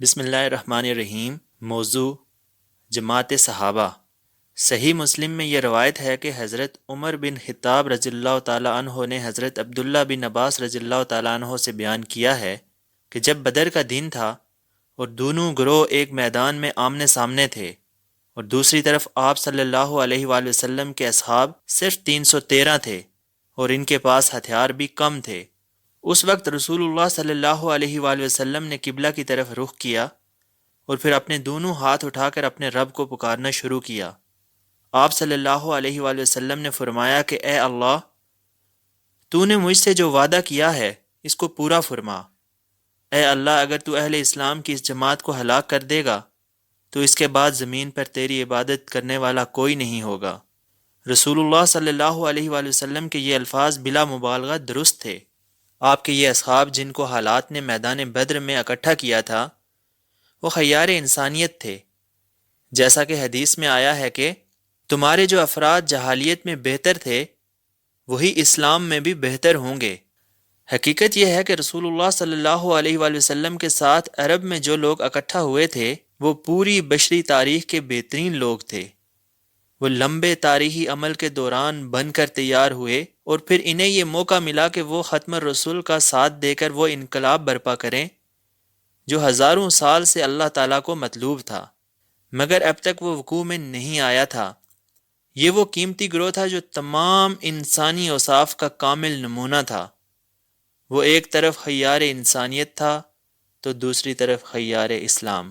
بسم اللہ الرحمن الرحیم۔ موضوع جماعت صحابہ۔ صحیح مسلم میں یہ روایت ہے کہ حضرت عمر بن خطاب رضی اللہ تعالیٰ عنہ نے حضرت عبداللہ بن عباس رضی اللہ تعالیٰ عنہ سے بیان کیا ہے کہ جب بدر کا دن تھا اور دونوں گروہ ایک میدان میں آمنے سامنے تھے اور دوسری طرف آپ صلی اللہ علیہ وآلہ وسلم کے اصحاب صرف 313 تھے اور ان کے پاس ہتھیار بھی کم تھے، اس وقت رسول اللہ صلی اللہ علیہ وآلہ وسلم نے قبلہ کی طرف رخ کیا اور پھر اپنے دونوں ہاتھ اٹھا کر اپنے رب کو پکارنا شروع کیا۔ آپ صلی اللہ علیہ وآلہ وسلم نے فرمایا کہ اے اللہ، تو نے مجھ سے جو وعدہ کیا ہے اس کو پورا فرما۔ اے اللہ، اگر تو اہل اسلام کی اس جماعت کو ہلاک کر دے گا تو اس کے بعد زمین پر تیری عبادت کرنے والا کوئی نہیں ہوگا۔ رسول اللہ صلی اللہ علیہ وآلہ وسلم کے یہ الفاظ بلا مبالغہ درست تھے۔ آپ کے یہ اصحاب جن کو حالات نے میدان بدر میں اکٹھا کیا تھا وہ خیار انسانیت تھے، جیسا کہ حدیث میں آیا ہے کہ تمہارے جو افراد جہالیت میں بہتر تھے وہی اسلام میں بھی بہتر ہوں گے۔ حقیقت یہ ہے کہ رسول اللہ صلی اللہ علیہ وآلہ وسلم کے ساتھ عرب میں جو لوگ اکٹھا ہوئے تھے وہ پوری بشری تاریخ کے بہترین لوگ تھے۔ وہ لمبے تاریخی عمل کے دوران بن کر تیار ہوئے اور پھر انہیں یہ موقع ملا کہ وہ ختم الرسول کا ساتھ دے کر وہ انقلاب برپا کریں جو ہزاروں سال سے اللہ تعالیٰ کو مطلوب تھا، مگر اب تک وہ وقوع میں نہیں آیا تھا۔ یہ وہ قیمتی گروہ تھا جو تمام انسانی اوصاف کا کامل نمونہ تھا۔ وہ ایک طرف خیار انسانیت تھا تو دوسری طرف خیار اسلام۔